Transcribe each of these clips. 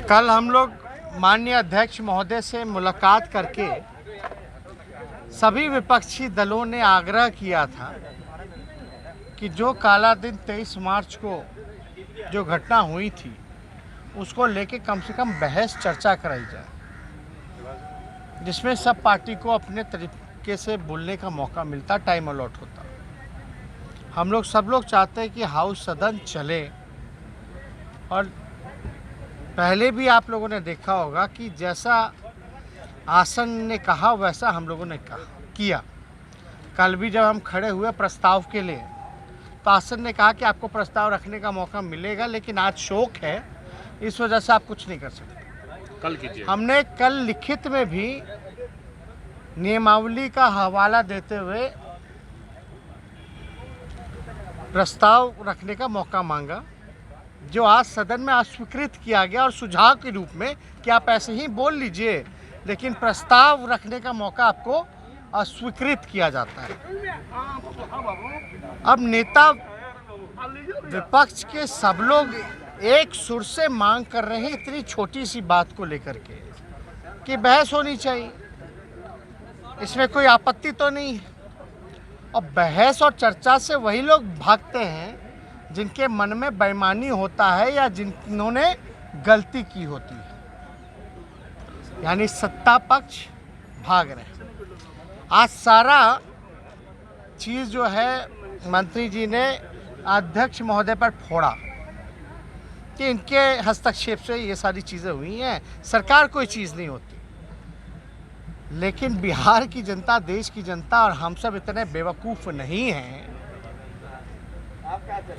कल हम लोग माननीय अध्यक्ष महोदय से मुलाकात करके सभी विपक्षी दलों ने आग्रह किया था कि जो काला दिन 23 मार्च को जो घटना हुई थी उसको लेके कम से कम बहस चर्चा कराई जाए, जिसमें सब पार्टी को अपने तरीके से बोलने का मौका मिलता, टाइम अलॉट होता। हम लोग सब लोग चाहते हैं कि हाउस सदन चले, और पहले भी आप लोगों ने देखा होगा कि जैसा आसन ने कहा वैसा हम लोगों ने किया। कल भी जब हम खड़े हुए प्रस्ताव के लिए तो आसन ने कहा कि आपको प्रस्ताव रखने का मौका मिलेगा, लेकिन आज शोक है, इस वजह से आप कुछ नहीं कर सकते। कल कीजिए। हमने कल लिखित में भी नियमावली का हवाला देते हुए प्रस्ताव रखने का मौका मांगा, जो आज सदन में अस्वीकृत किया गया, और सुझाव के रूप में कि आप ऐसे ही बोल लीजिए, लेकिन प्रस्ताव रखने का मौका आपको अस्वीकृत किया जाता है। अब नेता विपक्ष के सब लोग एक सुर से मांग कर रहे हैं इतनी छोटी सी बात को लेकर के कि बहस होनी चाहिए, इसमें कोई आपत्ति तो नहीं है। और बहस और चर्चा से वही लोग भागते हैं जिनके मन में बेईमानी होता है या जिन्होंने गलती की होती है, यानी सत्ता पक्ष भाग रहे हैं। आज सारा चीज़ जो है मंत्री जी ने अध्यक्ष महोदय पर फोड़ा कि इनके हस्तक्षेप से ये सारी चीज़ें हुई हैं, सरकार कोई चीज़ नहीं होती। लेकिन बिहार की जनता, देश की जनता और हम सब इतने बेवकूफ़ नहीं हैं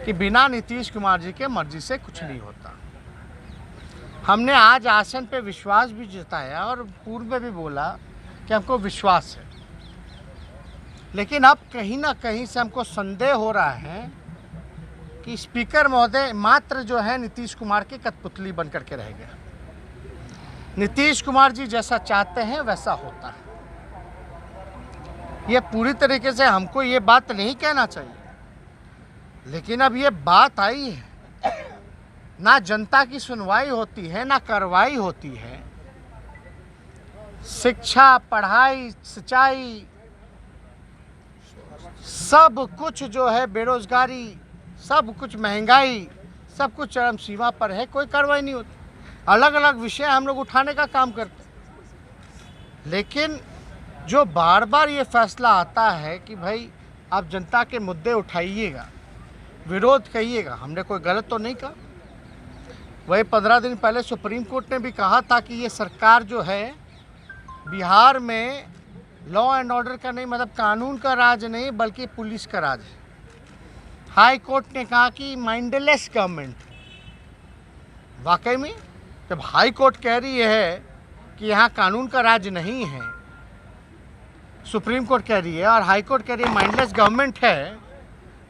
कि बिना नीतीश कुमार जी के मर्जी से कुछ नहीं होता। हमने आज आसन पे विश्वास भी जताया और पूर्व में भी बोला कि हमको विश्वास है, लेकिन अब कहीं ना कहीं से हमको संदेह हो रहा है कि स्पीकर महोदय मात्र जो है नीतीश कुमार के कठपुतली बन करके रह गया। नीतीश कुमार जी जैसा चाहते हैं वैसा होता है। ये पूरी तरीके से हमको ये बात नहीं कहना चाहिए, लेकिन अब ये बात आई है, ना जनता की सुनवाई होती है, ना कार्रवाई होती है। शिक्षा, पढ़ाई, सिंचाई, सब कुछ जो है, बेरोजगारी, सब कुछ, महंगाई, सब कुछ चरम सीमा पर है, कोई कार्रवाई नहीं होती। अलग अलग विषय हम लोग उठाने का काम करते हैं, लेकिन जो बार बार ये फैसला आता है कि भाई आप जनता के मुद्दे उठाइएगा, विरोध कहिएगा, हमने कोई गलत तो नहीं कहा। वही 15 दिन पहले सुप्रीम कोर्ट ने भी कहा था कि ये सरकार जो है बिहार में लॉ एंड ऑर्डर का नहीं, मतलब कानून का राज नहीं बल्कि पुलिस का राज है। हाई कोर्ट ने कहा कि माइंडलेस गवर्नमेंट। वाकई में जब हाई कोर्ट कह रही है कि यहाँ कानून का राज नहीं है, सुप्रीम कोर्ट कह रही है और हाई कोर्ट कह रही है माइंडलेस गवर्नमेंट है,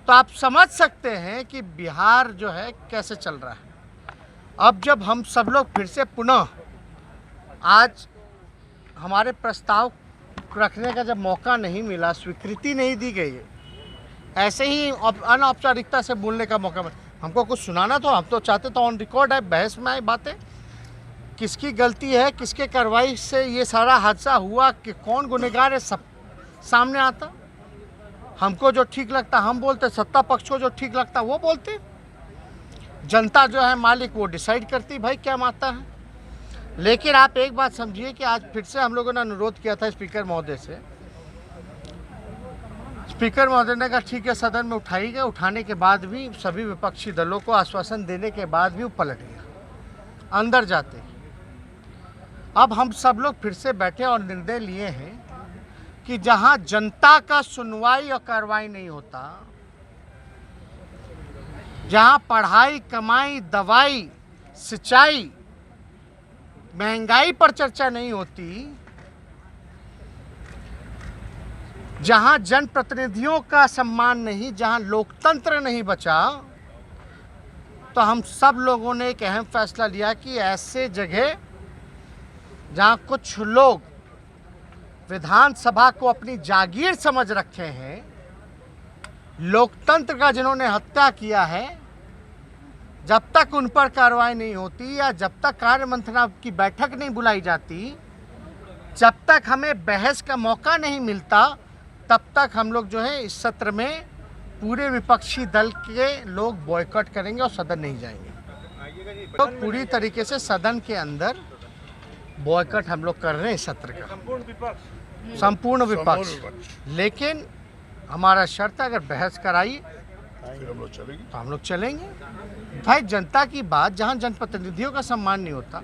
तो आप समझ सकते हैं कि बिहार जो है कैसे चल रहा है। अब जब हम सब लोग फिर से पुनः आज हमारे प्रस्ताव रखने का जब मौका नहीं मिला, स्वीकृति नहीं दी गई, ऐसे ही अनौपचारिकता से बोलने का मौका मिला, हमको कुछ सुनाना तो हम तो चाहते तो ऑन रिकॉर्ड है, बहस में आई बातें, किसकी गलती है, किसके कार्रवाई से ये सारा हादसा हुआ, कि कौन गुनहगार है, सब सामने आता। हमको जो ठीक लगता हम बोलते, सत्ता पक्ष को जो ठीक लगता वो बोलते, जनता जो है मालिक वो डिसाइड करती भाई क्या मानता है। लेकिन आप एक बात समझिए कि आज फिर से हम लोगों ने अनुरोध किया था स्पीकर महोदय से, स्पीकर महोदय ने कहा ठीक है सदन में उठाई गई, उठाने के बाद भी सभी विपक्षी दलों को आश्वासन देने के बाद भी वो पलट गया अंदर जाते ही। अब हम सब लोग फिर से बैठे और निर्णय लिए हैं कि जहां जनता का सुनवाई और कार्रवाई नहीं होता, जहां पढ़ाई, कमाई, दवाई, सिंचाई, महंगाई पर चर्चा नहीं होती, जहां जनप्रतिनिधियों का सम्मान नहीं, जहां लोकतंत्र नहीं बचा, तो हम सब लोगों ने एक अहम फैसला लिया कि ऐसे जगह जहां कुछ लोग विधानसभा को अपनी जागीर समझ रखे हैं, लोकतंत्र का जिन्होंने हत्या किया है, जब तक उन पर कार्रवाई नहीं होती या जब तक कार्य मंत्रणा की बैठक नहीं बुलाई जाती, जब तक हमें बहस का मौका नहीं मिलता, तब तक हम लोग जो है इस सत्र में पूरे विपक्षी दल के लोग बॉयकॉट करेंगे और सदन नहीं जाएंगे। तो पूरी तरीके से सदन के अंदर बॉयकॉट हम लोग कर रहे हैं इस सत्र का, संपूर्ण विपक्ष। लेकिन हमारा शर्त है, अगर बहस कराई तो हम लोग चलेंगे। भाई जनता की बात, जहां जनप्रतिनिधियों का सम्मान नहीं होता,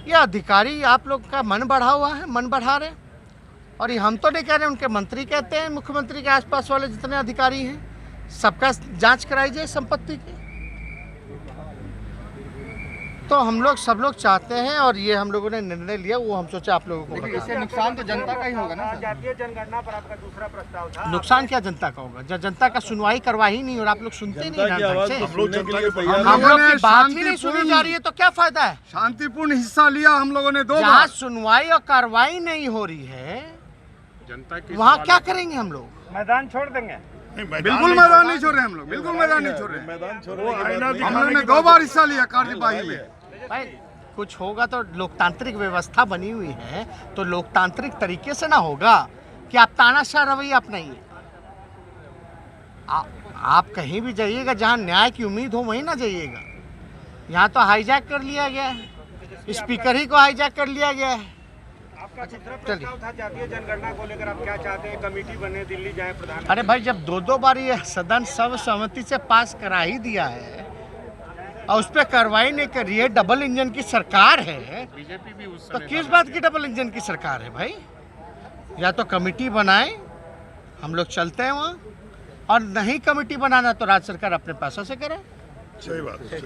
ये अधिकारी आप लोग का मन बढ़ा हुआ है, मन बढ़ा रहे। और ये हम तो नहीं कह रहे, उनके मंत्री कहते हैं, मुख्यमंत्री के आसपास वाले जितने अधिकारी हैं सबका जांच कराई जाए संपत्ति की। तो हम लोग सब लोग चाहते हैं और ये हम लोगों ने निर्णय लिया, वो हम सोचा आप लोगों को बता। इससे नुकसान तो जनता का ही होगा ना। जातीय जनगणना पर आपका दूसरा प्रस्ताव था। नुकसान क्या जनता का होगा जब जनता का सुनवाई करवा ही नहीं और आप लोग सुनते नहीं ना ढंग से। हम लोग जनता के तैयार हम लोग की बात ही नहीं शांतिपूर्ण- सुनी जा रही है तो क्या फायदा है। शांतिपूर्ण हिस्सा लिया हम लोगों ने 2 जहाँ बार। सुनवाई और कार्रवाई नहीं हो रही है जनता की वहाँ क्या करेंगे हम लोग। मैदान छोड़ देंगे। बिल्कुल मैदान नहीं छोड़ रहे हम लोग, बिल्कुल मैदान नहीं छोड़ रहे। मैदान छोड़ हम लोगों ने 2 बार हिस्सा लिया कार्यवाही में। भाई कुछ होगा तो लोकतांत्रिक व्यवस्था बनी हुई है, तो लोकतांत्रिक तरीके से ना होगा कि आप तानाशाह रवैया अपनाइए। आप कहीं भी जाइएगा जहाँ न्याय की उम्मीद हो वहीं ना जाइएगा। यहाँ तो हाईजैक कर लिया गया है, स्पीकर ही को हाईजैक कर लिया गया है। आपका दूसरा प्रस्ताव था जातीय जनगणना को लेकर, आप क्या चाहते हैं? कमेटी बने, दिल्ली जाए प्रधान। अरे भाई जब 2 बार ये सदन सर्वसम्मति से पास करा ही दिया है और उस पर कार्रवाई नहीं कर रही है, डबल इंजन की सरकार है, बीजेपी भी उस तो किस बात की डबल इंजन की सरकार है भाई। या तो कमेटी बनाए, हम लोग चलते हैं वहाँ, और नहीं कमेटी बनाना तो राज्य सरकार अपने पैसों से करे। सही बात है।